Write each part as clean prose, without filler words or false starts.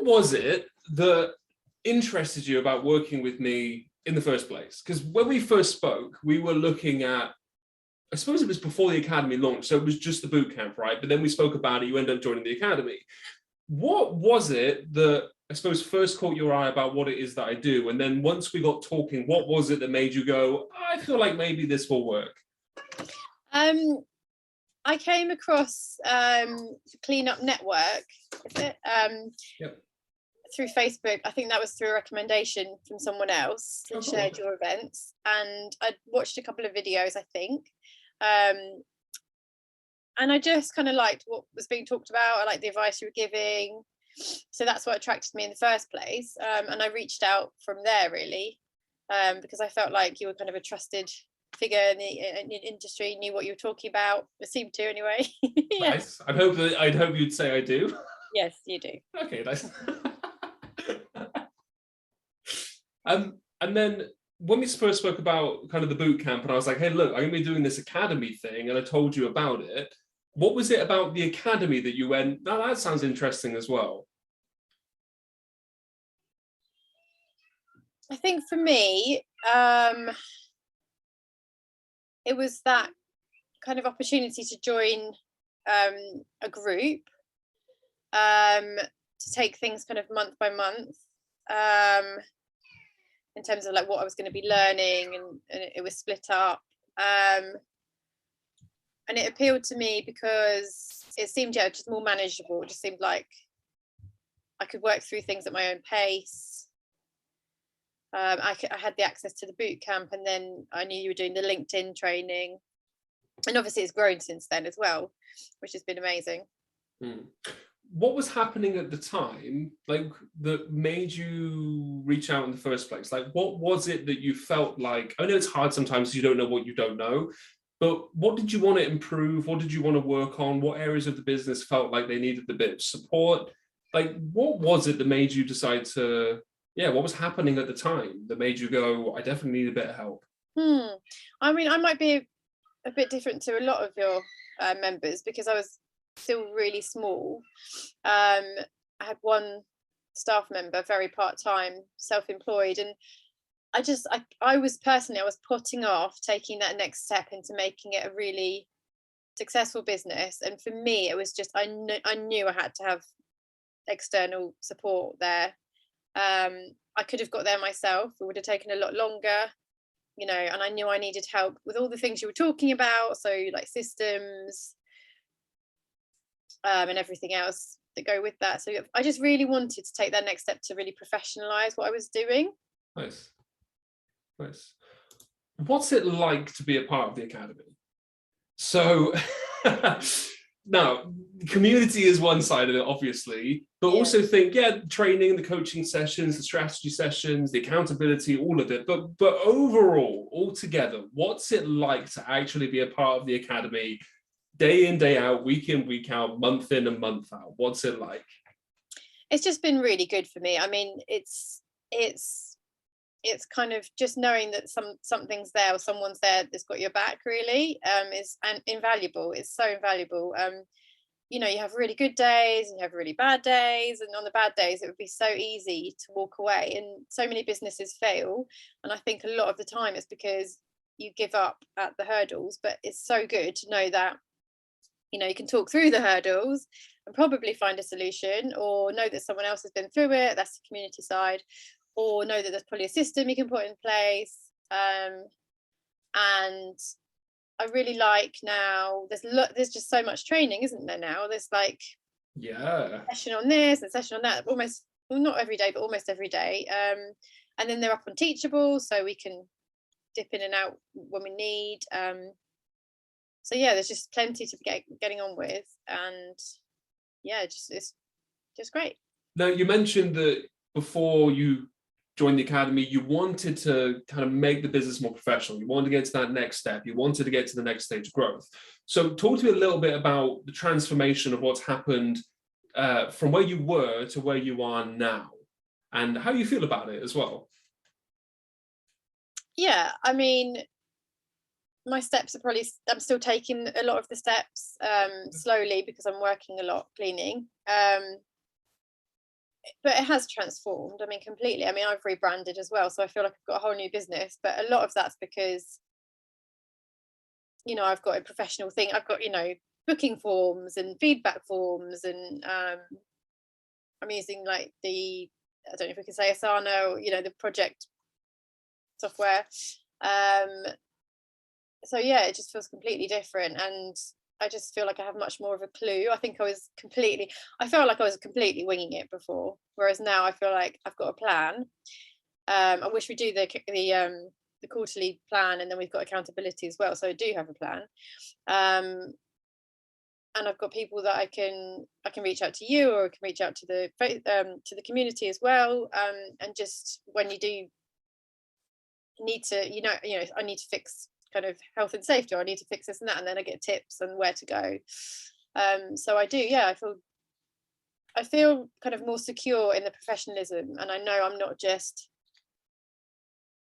what was it that interested you about working with me in the first place? Because when we first spoke, we were looking at, I suppose it was before the academy launched, so it was just the boot camp, right? But then we spoke about it, you ended up joining the academy. What was it that, I suppose, first caught your eye about what it is that I do? And then once we got talking, what was it that made you go, I feel like maybe this will work? I came across Clean Up Network, is it? Yep. Through Facebook. I think that was through a recommendation from someone else that shared your events. And I watched a couple of videos, I think. And I just kind of liked what was being talked about. I liked the advice you were giving. So that's what attracted me in the first place. And I reached out from there, really, because I felt like you were kind of a trusted figure in the industry, knew what you were talking about. It seemed to, anyway. Yeah. Nice. I'd hope you'd say I do. Yes, you do. Okay, nice. And then when we first spoke about kind of the boot camp, and I was like, hey, look, I'm going to be doing this academy thing, and I told you about it. What was it about the academy that you went, now that sounds interesting as well? I think for me, it was that kind of opportunity to join a group, to take things kind of month by month, in terms of like what I was going to be learning, and it was split up. And it appealed to me because it seemed, just more manageable. It just seemed like I could work through things at my own pace. I had the access to the boot camp, and then I knew you were doing the LinkedIn training. And obviously it's grown since then as well, which has been amazing. What was happening at the time, like, that made you reach out in the first place? Like, what was it that you felt like? I know it's hard sometimes, you don't know what you don't know, but what did you want to improve? What did you want to work on? What areas of the business felt like they needed a bit of support? Like, what was it that made you decide to, what was happening at the time that made you go, I definitely need a bit of help? I mean, I might be a bit different to a lot of your members, because I was still really small. I had one staff member, very part-time, self-employed, and I was putting off taking that next step into making it a really successful business. And for me, it was just, I knew I had to have external support there. I could have got there myself. It would have taken a lot longer, and I knew I needed help with all the things you were talking about. So like systems, and everything else that go with that. So I just really wanted to take that next step to really professionalize what I was doing. Nice. What's it like to be a part of the academy? So now, community is one side of it, obviously, but also think, training, the coaching sessions, the strategy sessions, the accountability, all of it. But overall, altogether, what's it like to actually be a part of the academy, day in, day out, week in, week out, month in and month out? What's it like? It's just been really good for me. I mean, it's kind of just knowing that something's there, or someone's there that's got your back, really, is invaluable. It's so invaluable. You have really good days and you have really bad days, and on the bad days it would be so easy to walk away, and so many businesses fail, and I think a lot of the time it's because you give up at the hurdles. But it's so good to know that you can talk through the hurdles and probably find a solution, or know that someone else has been through it. That's the community side. Or know that there's probably a system you can put in place. And I really like now, there's just so much training, isn't there now? There's like a session on this and session on that, almost, well, not every day, but almost every day. And then they're up on Teachable, so we can dip in and out when we need. So there's just plenty to be getting on with, and it's just great. Now, you mentioned that before you joined the academy, you wanted to kind of make the business more professional. You wanted to get to that next step. You wanted to get to the next stage of growth. So talk to me a little bit about the transformation of what's happened from where you were to where you are now, and how you feel about it as well. Yeah, I mean, my steps are I'm still taking a lot of the steps slowly, because I'm working a lot cleaning. but it has transformed. I mean, completely. I mean, I've rebranded as well, so I feel like I've got a whole new business. But a lot of that's because, I've got a professional thing. I've got, booking forms and feedback forms, and I'm using like I don't know if we can say Asana, or the project software. So yeah, it just feels completely different, and I just feel like I have much more of a clue. I felt like I was completely winging it before, whereas now I feel like I've got a plan. I wish we do the quarterly plan, and then we've got accountability as well. So I do have a plan, and I've got people that I can reach out to you, or I can reach out to the community as well. And just when you do need to, I need to fix kind of health and safety, or I need to fix this and that, and then I get tips and where to go. So I do, yeah, I feel kind of more secure in the professionalism, and I know I'm not just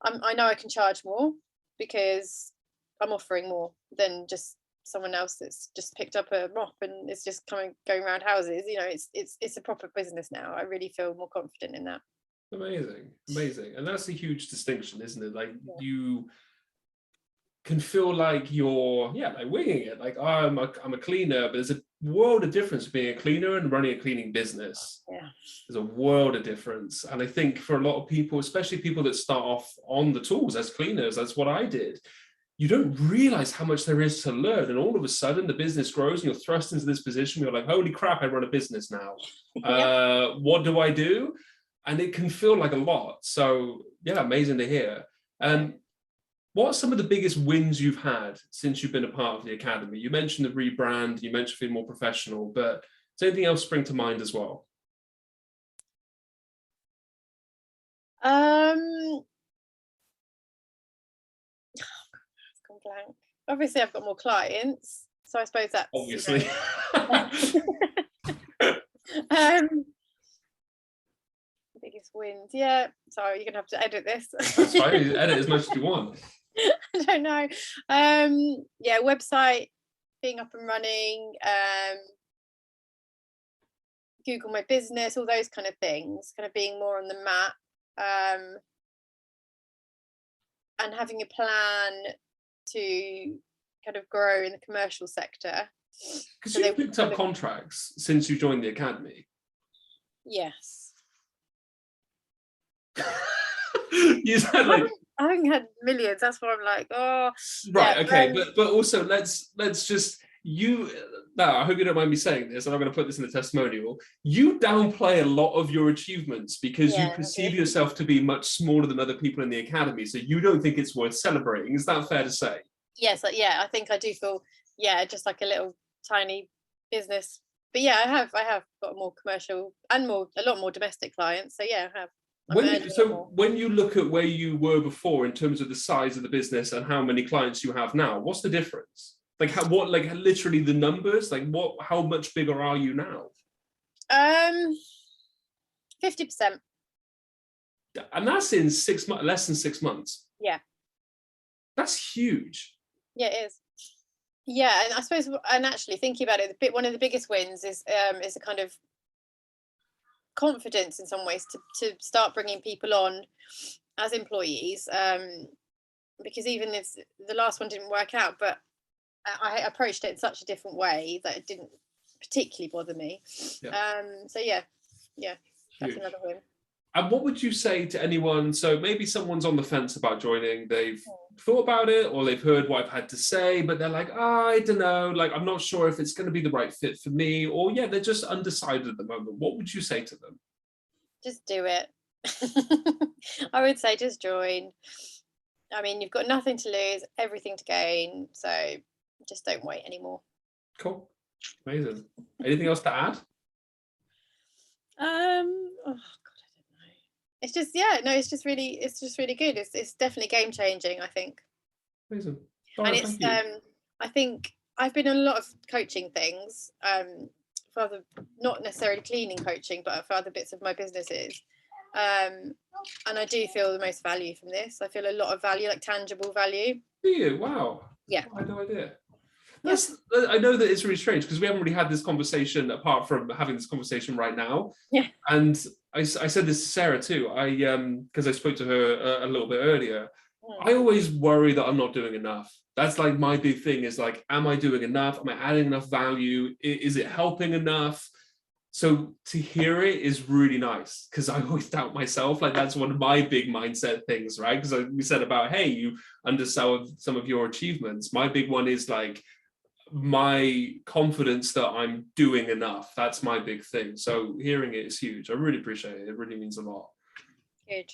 I know I can charge more because I'm offering more than just someone else that's just picked up a mop and is just going around houses. It's a proper business now. I really feel more confident in that. Amazing. And that's a huge distinction, isn't it? Like, Yeah. you can feel like you're like winging it, like, oh, I'm a cleaner, but there's a world of difference being a cleaner and running a cleaning business. Yeah, there's a world of difference. And I think for a lot of people, especially people that start off on the tools as cleaners, that's what I did, you don't realize how much there is to learn, and all of a sudden the business grows and you're thrust into this position where you're like, holy crap, I run a business now. yeah. What do I do? And it can feel like a lot. So yeah, amazing to hear. What are some of the biggest wins you've had since you've been a part of the academy? You mentioned the rebrand, you mentioned being more professional, but does anything else spring to mind as well? I've gone blank. Obviously, I've got more clients, so I suppose that's obviously. Biggest wins. Yeah. Sorry, you're gonna have to edit this. That's fine. Edit as much as you want. I don't know. Yeah, website being up and running, Google My Business, all those kind of things, kind of being more on the map, and having a plan to kind of grow in the commercial sector. Because you've picked up contracts since you joined the academy. Yes. You said like, I haven't had millions. That's why I'm like, oh. Right. Yeah, okay. But also let's just I hope you don't mind me saying this, and I'm going to put this in the testimonial. You downplay a lot of your achievements because you perceive yourself to be much smaller than other people in the academy, so you don't think it's worth celebrating. Is that fair to say? Yes. Yeah. I think I do feel, just like a little tiny business. But yeah, I have got more commercial and a lot more domestic clients. So yeah, I have. When you look at where you were before in terms of the size of the business and how many clients you have now, what's the difference? Like literally the numbers, like how much bigger are you now? 50%. And that's in 6 months, less than 6 months. Yeah. That's huge. Yeah, it is. Yeah, and I suppose, and actually thinking about it, one of the biggest wins is a kind of confidence in some ways to start bringing people on as employees, because even if the last one didn't work out, but I approached it in such a different way that it didn't particularly bother me. So yeah, that's another win. And what would you say to anyone? So maybe someone's on the fence about joining. They've thought about it, or they've heard what I've had to say, but they're like, I don't know, like, I'm not sure if it's going to be the right fit for me, or they're just undecided at the moment. What would you say to them? Just do it. I would say just join. I mean, you've got nothing to lose, everything to gain. So just don't wait anymore. Cool. Amazing. Anything else to add? Oh God, I don't know. It's just, it's just really good. It's definitely game changing, I think. Amazing. And it's I think I've been on a lot of coaching things, for other, not necessarily cleaning coaching, but for other bits of my businesses. And I do feel the most value from this. I feel a lot of value, like tangible value. Do you? Wow. Yeah. I had no idea. I know that it's really strange because we haven't really had this conversation apart from having this conversation right now. Yeah. And I said this to Sarah too. Because I spoke to her a little bit earlier. I Mm. always worry that I'm not doing enough. That's like my big thing is like, am I doing enough? Am I adding enough value? Is it helping enough? So to hear it is really nice because I always doubt myself. Like that's one of my big mindset things, right? Because we said about, hey, you undersell some of your achievements. My big one is like my confidence that I'm doing enough. That's my big thing. So hearing it is huge. I really appreciate it. It really means a lot. Good.